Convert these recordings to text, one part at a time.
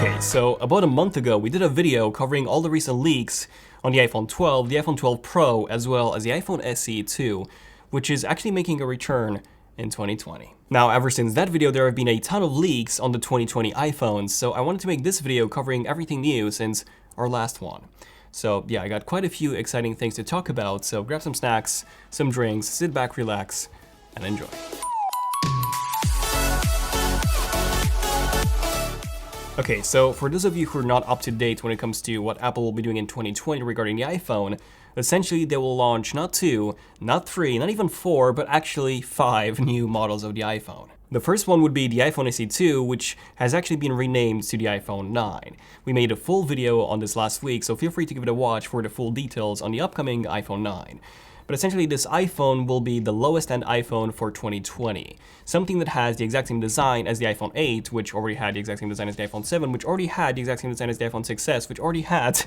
Okay, so about a month ago, we did a video covering all the recent leaks on the iPhone 12, the iPhone 12 Pro, as well as the iPhone SE 2, which is actually making a return in 2020. Now, ever since that video, there have been a ton of leaks on the 2020 iPhones, so I wanted to make this video covering everything new since our last one. So yeah, I got quite a few exciting things to talk about, so grab some snacks, some drinks, sit back, relax, and enjoy. Okay, so for those of you who are not up to date when it comes to what Apple will be doing in 2020 regarding the iPhone, essentially they will launch not 2, not 3, not even 4, but actually 5 new models of the iPhone. The first one would be the iPhone SE 2, which has actually been renamed to the iPhone 9. We made a full video on this last week, so feel free to give it a watch for the full details on the upcoming iPhone 9. But essentially this iPhone will be the lowest end iPhone for 2020. Something that has the exact same design as the iPhone 8, which already had the exact same design as the iPhone 7, which already had the exact same design as the iPhone 6s, which already had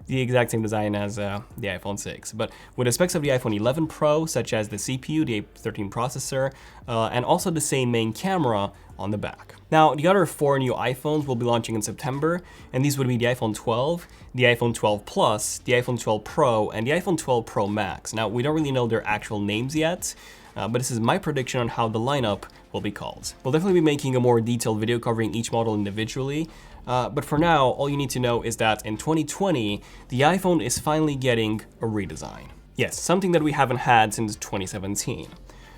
the exact same design as the iPhone 6. But with the specs of the iPhone 11 Pro, such as the CPU, the A13 processor, and also the same main camera on the back. Now, the other 4 new iPhones will be launching in September, and these would be the iPhone 12, the iPhone 12 Plus, the iPhone 12 Pro, and the iPhone 12 Pro Max. Now, we don't really know their actual names yet, but this is my prediction on how the lineup will be called. We'll definitely be making a more detailed video covering each model individually, but for now, all you need to know is that in 2020, the iPhone is finally getting a redesign. Yes, something that we haven't had since 2017.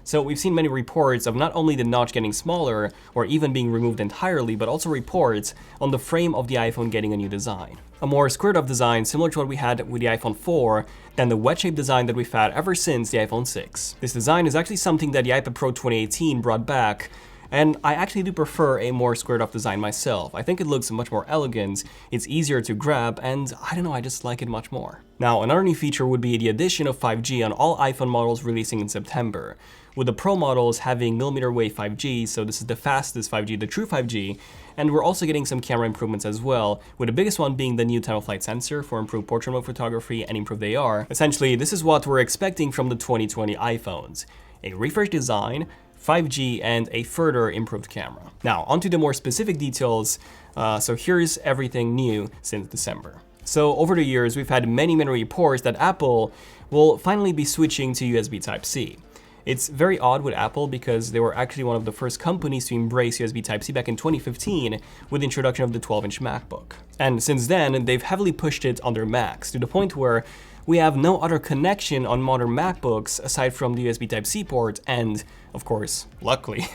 So we've seen many reports of not only the notch getting smaller or even being removed entirely, but also reports on the frame of the iPhone getting a new design. A more squared off design similar to what we had with the iPhone 4 than the wedge-shaped design that we've had ever since the iPhone 6. This design is actually something that the iPad Pro 2018 brought back, and I actually do prefer a more squared off design myself. I think it looks much more elegant, it's easier to grab, and I don't know, I just like it much more. Now, another new feature would be the addition of 5G on all iPhone models releasing in September, with the Pro models having millimeter wave 5G, so this is the fastest 5G, the true 5G, and we're also getting some camera improvements as well, with the biggest one being the new time-of-flight sensor for improved portrait mode photography and improved AR. Essentially, this is what we're expecting from the 2020 iPhones: a refreshed design, 5G, and a further improved camera. Now, onto the more specific details, so here's everything new since December. So over the years, we've had many reports that Apple will finally be switching to USB Type-C. It's very odd with Apple because they were actually one of the first companies to embrace USB Type-C back in 2015 with the introduction of the 12-inch MacBook. And since then, they've heavily pushed it on their Macs to the point where we have no other connection on modern MacBooks aside from the USB Type-C port and, of course, luckily,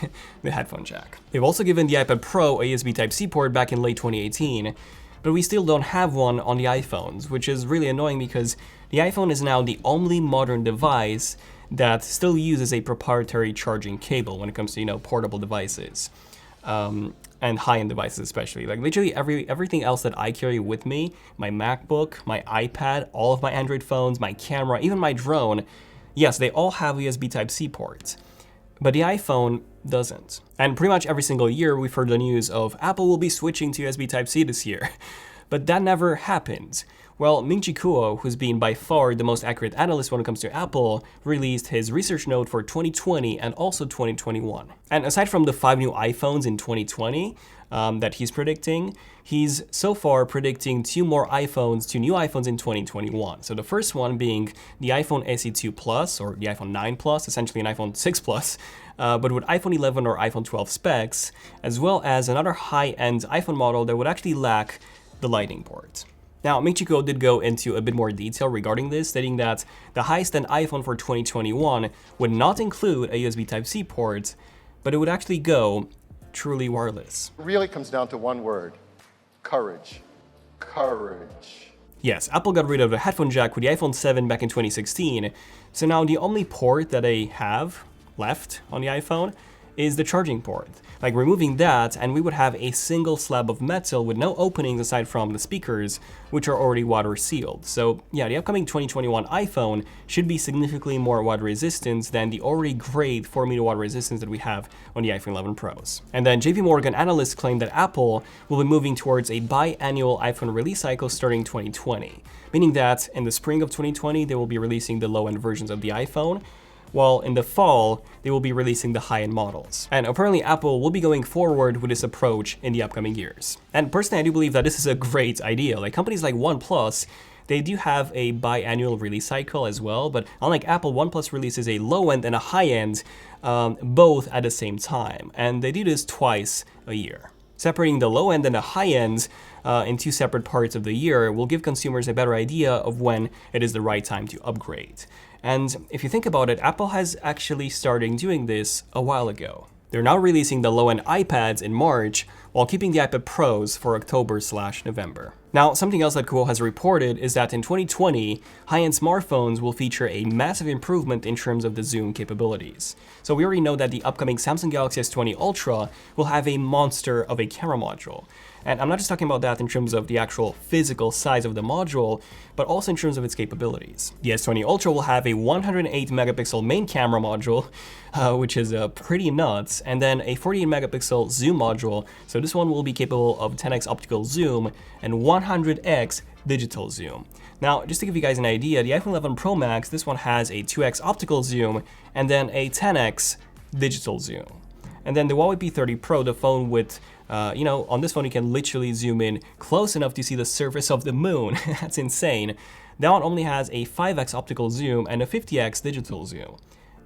the headphone jack. They've also given the iPad Pro a USB Type-C port back in late 2018, but we still don't have one on the iPhones, which is really annoying because the iPhone is now the only modern device that still uses a proprietary charging cable when it comes to, portable devices. And high-end devices especially. Like literally everything else that I carry with me, my MacBook, my iPad, all of my Android phones, my camera, even my drone, yes, they all have USB Type-C ports. But the iPhone doesn't. And pretty much every single year we've heard the news of Apple will be switching to USB Type-C this year. But that never happened. Well, Ming-Chi Kuo, who's been by far the most accurate analyst when it comes to Apple, released his research note for 2020 and also 2021. And aside from the 5 new iPhones in 2020 that he's predicting, he's so far predicting 2 new iPhones in 2021. So the first one being the iPhone SE 2 Plus, or the iPhone 9 Plus, essentially an iPhone 6 Plus, but with iPhone 11 or iPhone 12 specs, as well as another high-end iPhone model that would actually lack the Lightning port. Now, Ming-Chi Kuo did go into a bit more detail regarding this, stating that the highest-end iPhone for 2021 would not include a USB Type-C port, but it would actually go truly wireless. It really comes down to one word: courage. Courage. Yes, Apple got rid of the headphone jack with the iPhone 7 back in 2016, so now the only port that they have left on the iPhone is the charging port. Like removing that, and we would have a single slab of metal with no openings aside from the speakers, which are already water sealed. So yeah, the upcoming 2021 iPhone should be significantly more water resistant than the already great 4-meter water resistance that we have on the iPhone 11 Pros. And then JP Morgan analysts claim that Apple will be moving towards a biannual iPhone release cycle starting 2020, meaning that in the spring of 2020 they will be releasing the low-end versions of the iPhone, while in the fall, they will be releasing the high-end models. And apparently Apple will be going forward with this approach in the upcoming years. And personally, I do believe that this is a great idea. Like companies like OnePlus, they do have a biannual release cycle as well, but unlike Apple, OnePlus releases a low-end and a high-end both at the same time. And they do this twice a year. Separating the low end and the high end in two separate parts of the year will give consumers a better idea of when it is the right time to upgrade. And if you think about it, Apple has actually started doing this a while ago. They're now releasing the low-end iPads in March while keeping the iPad Pros for October/November. Now, something else that Kuo has reported is that in 2020, high-end smartphones will feature a massive improvement in terms of the zoom capabilities. So we already know that the upcoming Samsung Galaxy S20 Ultra will have a monster of a camera module. And I'm not just talking about that in terms of the actual physical size of the module, but also in terms of its capabilities. The S20 Ultra will have a 108 megapixel main camera module, which is pretty nuts, and then a 48 megapixel zoom module. So this one will be capable of 10x optical zoom and 100x digital zoom. Now, just to give you guys an idea, the iPhone 11 Pro Max, this one has a 2x optical zoom and then a 10x digital zoom. And then the Huawei P30 Pro, the phone with, on this phone you can literally zoom in close enough to see the surface of the moon. That's insane. That one only has a 5x optical zoom and a 50x digital zoom.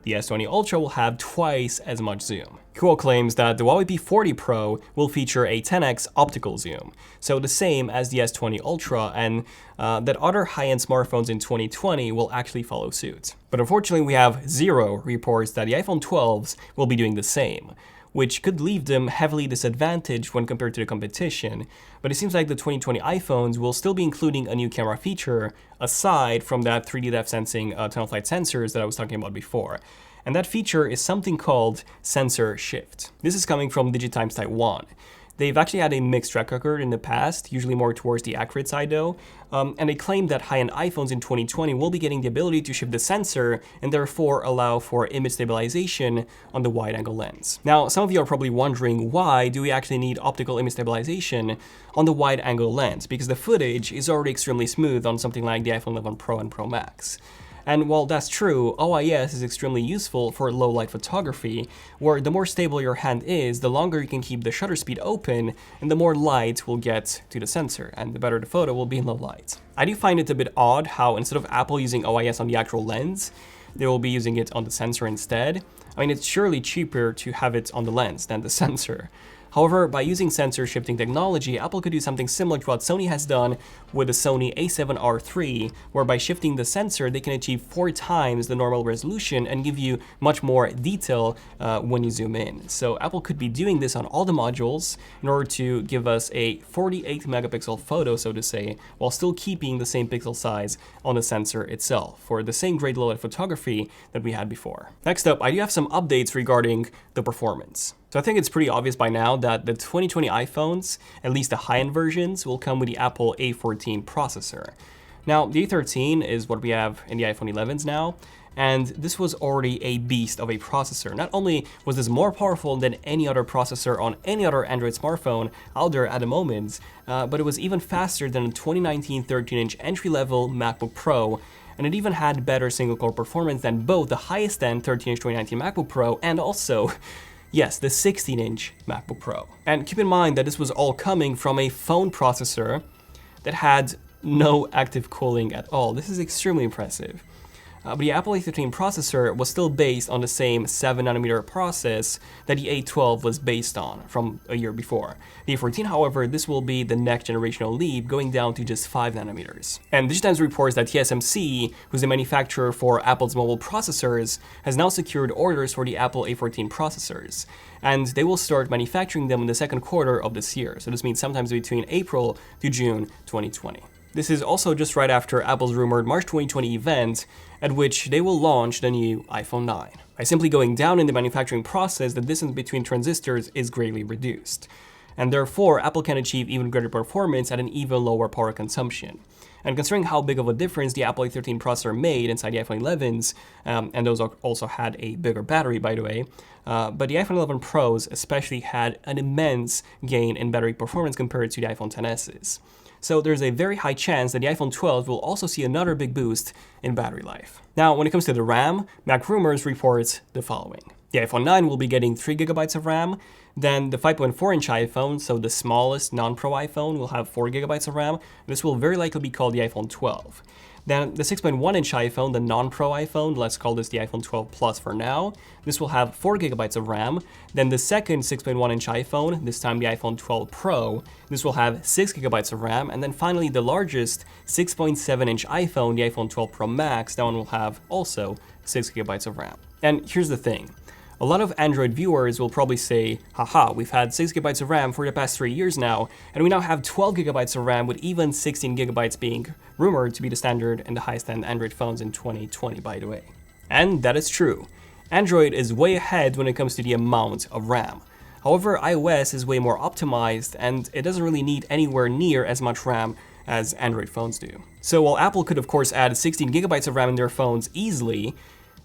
The S20 Ultra will have twice as much zoom. Kuo claims that the Huawei P40 Pro will feature a 10x optical zoom, so the same as the S20 Ultra, and that other high-end smartphones in 2020 will actually follow suit. But unfortunately, we have zero reports that the iPhone 12s will be doing the same, which could leave them heavily disadvantaged when compared to the competition. But it seems like the 2020 iPhones will still be including a new camera feature, aside from that 3D depth sensing time-of-flight sensors that I was talking about before. And that feature is something called sensor shift. This is coming from DigiTimes Taiwan. They've actually had a mixed track record in the past, usually more towards the accurate side though, and they claim that high-end iPhones in 2020 will be getting the ability to shift the sensor and therefore allow for image stabilization on the wide-angle lens. Now, some of you are probably wondering, why do we actually need optical image stabilization on the wide-angle lens? Because the footage is already extremely smooth on something like the iPhone 11 Pro and Pro Max. And while that's true, OIS is extremely useful for low light photography, where the more stable your hand is, the longer you can keep the shutter speed open, and the more light will get to the sensor, and the better the photo will be in low light. I do find it a bit odd how instead of Apple using OIS on the actual lens, they will be using it on the sensor instead. I mean, it's surely cheaper to have it on the lens than the sensor. However, by using sensor shifting technology, Apple could do something similar to what Sony has done with the Sony a7R III, where by shifting the sensor, they can achieve 4 times the normal resolution and give you much more detail when you zoom in. So Apple could be doing this on all the modules in order to give us a 48 megapixel photo, so to say, while still keeping the same pixel size on the sensor itself for the same great low light photography that we had before. Next up, I do have some updates regarding the performance. So I think it's pretty obvious by now that the 2020 iPhones, at least the high-end versions, will come with the Apple A14 processor. Now, the A13 is what we have in the iPhone 11s now, and this was already a beast of a processor. Not only was this more powerful than any other processor on any other Android smartphone out there at the moment, but it was even faster than the 2019 13-inch entry-level MacBook Pro, and it even had better single-core performance than both the highest-end 13-inch 2019 MacBook Pro and also, yes, the 16-inch MacBook Pro. And keep in mind that this was all coming from a phone processor that had no active cooling at all. This is extremely impressive. But the Apple A13 processor was still based on the same 7nm process that the A12 was based on from a year before. The A14, however, this will be the next generational leap, going down to just 5nm. And DigiTimes reports that TSMC, who's the manufacturer for Apple's mobile processors, has now secured orders for the Apple A14 processors. And they will start manufacturing them in the second quarter of this year. So this means sometimes between April to June 2020. This is also just right after Apple's rumored March 2020 event, at which they will launch the new iPhone 9. By simply going down in the manufacturing process, the distance between transistors is greatly reduced. and therefore Apple can achieve even greater performance at an even lower power consumption. And considering how big of a difference the Apple A13 processor made inside the iPhone 11s, and those also had a bigger battery, by the way, but the iPhone 11 Pros especially had an immense gain in battery performance compared to the iPhone XS's. So there's a very high chance that the iPhone 12 will also see another big boost in battery life. Now, when it comes to the RAM, MacRumors reports the following. The iPhone 9 will be getting 3GB of RAM, then the 5.4-inch iPhone, so the smallest non-Pro iPhone, will have 4GB of RAM. This will very likely be called the iPhone 12. Then the 6.1-inch iPhone, the non-Pro iPhone, let's call this the iPhone 12 Plus for now, this will have 4GB of RAM. Then the second 6.1-inch iPhone, this time the iPhone 12 Pro, this will have 6GB of RAM. And then finally the largest 6.7-inch iPhone, the iPhone 12 Pro Max, that one will have also 6GB of RAM. And here's the thing. A lot of Android viewers will probably say, haha, we've had 6GB of RAM for the past 3 years now, and we now have 12GB of RAM with even 16GB being rumored to be the standard and the highest-end Android phones in 2020, by the way. And that is true. Android is way ahead when it comes to the amount of RAM. However, iOS is way more optimized, and it doesn't really need anywhere near as much RAM as Android phones do. So while Apple could of course add 16GB of RAM in their phones easily,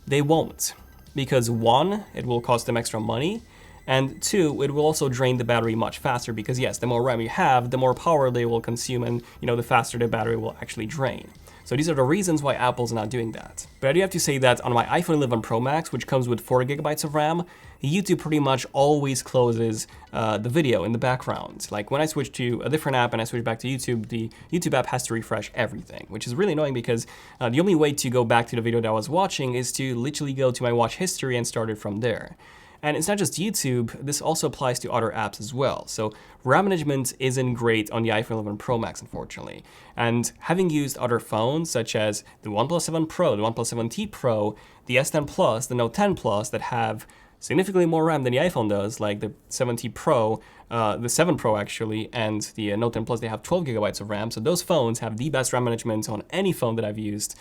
they won't. Because 1, it will cost them extra money, and 2, it will also drain the battery much faster because yes, the more RAM you have, the more power they will consume and the faster the battery will actually drain. So these are the reasons why Apple's not doing that. But I do have to say that on my iPhone 11 Pro Max, which comes with 4GB of RAM, YouTube pretty much always closes the video in the background. Like when I switch to a different app and I switch back to YouTube, the YouTube app has to refresh everything, which is really annoying because the only way to go back to the video that I was watching is to literally go to my watch history and start it from there. And it's not just YouTube, this also applies to other apps as well. So RAM management isn't great on the iPhone 11 Pro Max, unfortunately. And having used other phones, such as the OnePlus 7 Pro, the OnePlus 7T Pro, the S10 Plus, the Note 10 Plus, that have significantly more RAM than the iPhone does, like the 7T Pro, the 7 Pro actually, and the Note 10 Plus, they have 12GB of RAM. So those phones have the best RAM management on any phone that I've used.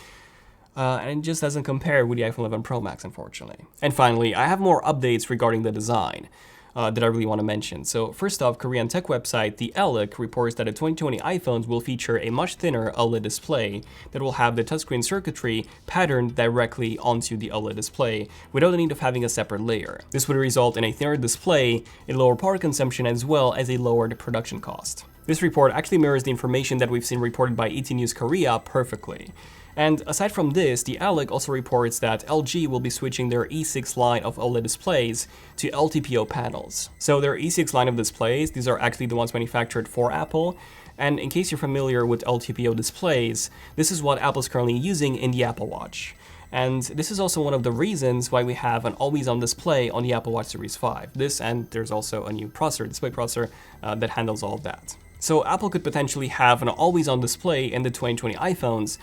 And it just doesn't compare with the iPhone 11 Pro Max, unfortunately. And finally, I have more updates regarding the design that I really want to mention. So first off, Korean tech website The Alec reports that the 2020 iPhones will feature a much thinner OLED display that will have the touchscreen circuitry patterned directly onto the OLED display without the need of having a separate layer. This would result in a thinner display, a lower power consumption, as well as a lowered production cost. This report actually mirrors the information that we've seen reported by ET News Korea perfectly. And aside from this, the ALEC also reports that LG will be switching their E6 line of OLED displays to LTPO panels. So their E6 line of displays, these are actually the ones manufactured for Apple. And in case you're familiar with LTPO displays, this is what Apple is currently using in the Apple Watch. And this is also one of the reasons why we have an always-on display on the Apple Watch Series 5. This, and there's also a new processor, display processor, that handles all of that. So Apple could potentially have an always-on display in the 2020 iPhones,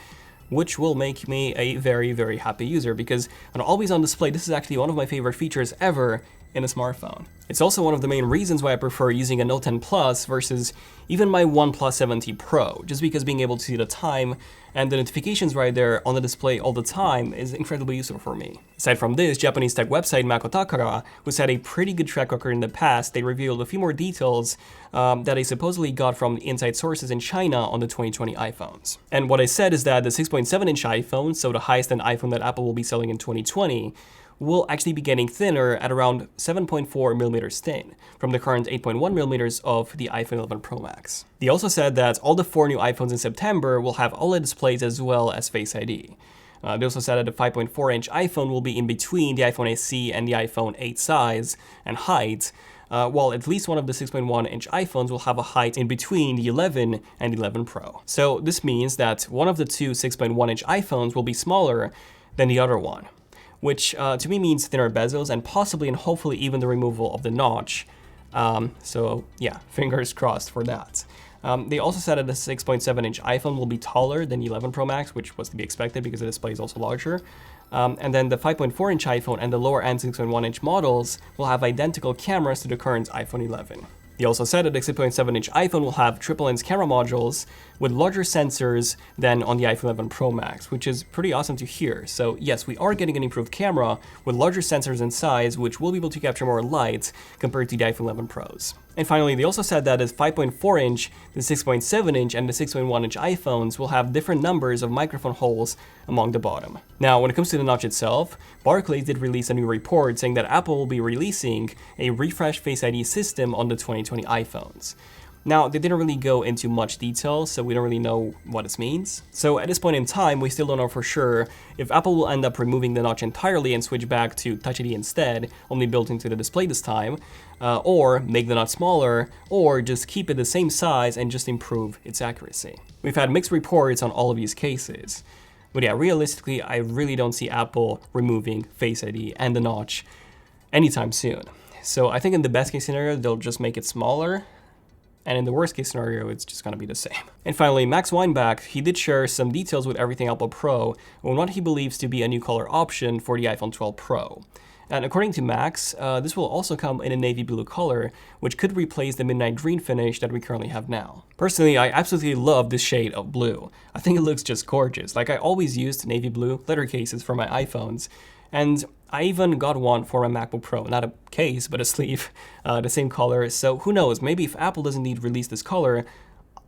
which will make me a very, very happy user, because an always-on display, this is actually one of my favorite features ever in a smartphone. It's also one of the main reasons why I prefer using a Note 10 Plus versus even my OnePlus 7T Pro, just because being able to see the time and the notifications right there on the display all the time is incredibly useful for me. Aside from this, Japanese tech website Makotakara, who's had a pretty good track record in the past, they revealed a few more details that they supposedly got from inside sources in China on the 2020 iPhones. And what I said is that the 6.7-inch iPhone, so the highest-end iPhone that Apple will be selling in 2020, will actually be getting thinner at around 7.4 millimeters thin from the current 8.1 millimeters of the iPhone 11 Pro Max. They also said that all the 4 new iPhones in September will have OLED displays as well as Face ID. They also said that the 5.4-inch iPhone will be in between the iPhone SE and the iPhone 8 size and height, while at least one of the 6.1-inch iPhones will have a height in between the 11 and 11 Pro. So this means that one of the two 6.1-inch iPhones will be smaller than the other one, which to me means thinner bezels and possibly and hopefully even the removal of the notch. So yeah, fingers crossed for that. They also said that the 6.7-inch iPhone will be taller than the 11 Pro Max, which was to be expected because the display is also larger. And then the 5.4-inch iPhone and the lower-end 6.1-inch models will have identical cameras to the current iPhone 11. They also said that the 6.7-inch iPhone will have triple-lens camera modules with larger sensors than on the iPhone 11 Pro Max, which is pretty awesome to hear. So yes, we are getting an improved camera with larger sensors in size, which will be able to capture more light compared to the iPhone 11 Pros. And finally, they also said that the 5.4 inch, the 6.7 inch, and the 6.1 inch iPhones will have different numbers of microphone holes among the bottom. Now, when it comes to the notch itself, Barclays did release a new report saying that Apple will be releasing a refreshed Face ID system on the 2020 iPhones. Now, they didn't really go into much detail, so we don't really know what this means. So at this point in time, we still don't know for sure if Apple will end up removing the notch entirely and switch back to Touch ID instead, only built into the display this time, or make the notch smaller, or just keep it the same size and just improve its accuracy. We've had mixed reports on all of these cases. But yeah, realistically, I really don't see Apple removing Face ID and the notch anytime soon. So I think in the best case scenario, they'll just make it smaller, and in the worst case scenario, it's just gonna be the same. And finally, Max Weinbach, he did share some details with Everything Apple Pro on what he believes to be a new color option for the iPhone 12 Pro. And according to Max, this will also come in a navy blue color, which could replace the midnight green finish that we currently have now. Personally, I absolutely love this shade of blue. I think it looks just gorgeous. Like, I always used navy blue leather cases for my iPhones, and I even got one for my MacBook Pro, not a case, but a sleeve, the same color. So who knows, maybe if Apple doesn't indeed release this color,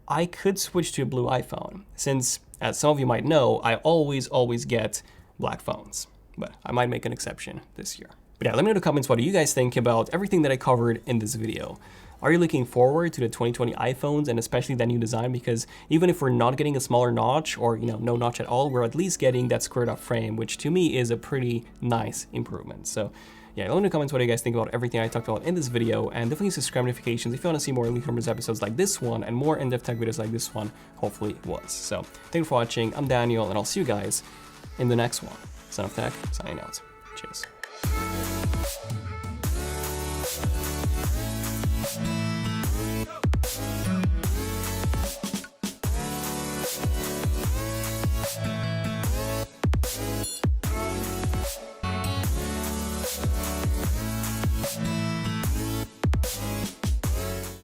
I could switch to a blue iPhone, since, as some of you might know, I always get black phones. But I might make an exception this year. But yeah, let me know in the comments, what do you guys think about everything that I covered in this video? Are you looking forward to the 2020 iPhones and especially that new design? Because even if we're not getting a smaller notch or, no notch at all, we're at least getting that squared up frame, which to me is a pretty nice improvement. So yeah, let me know in the comments what you guys think about everything I talked about in this video, and definitely subscribe notifications if you want to see more Elite Numbers episodes like this one and more in-depth tech videos like this one, hopefully was. So thank you for watching, I'm Daniel, and I'll see you guys in the next one. ZONEofTECH, signing out. Cheers.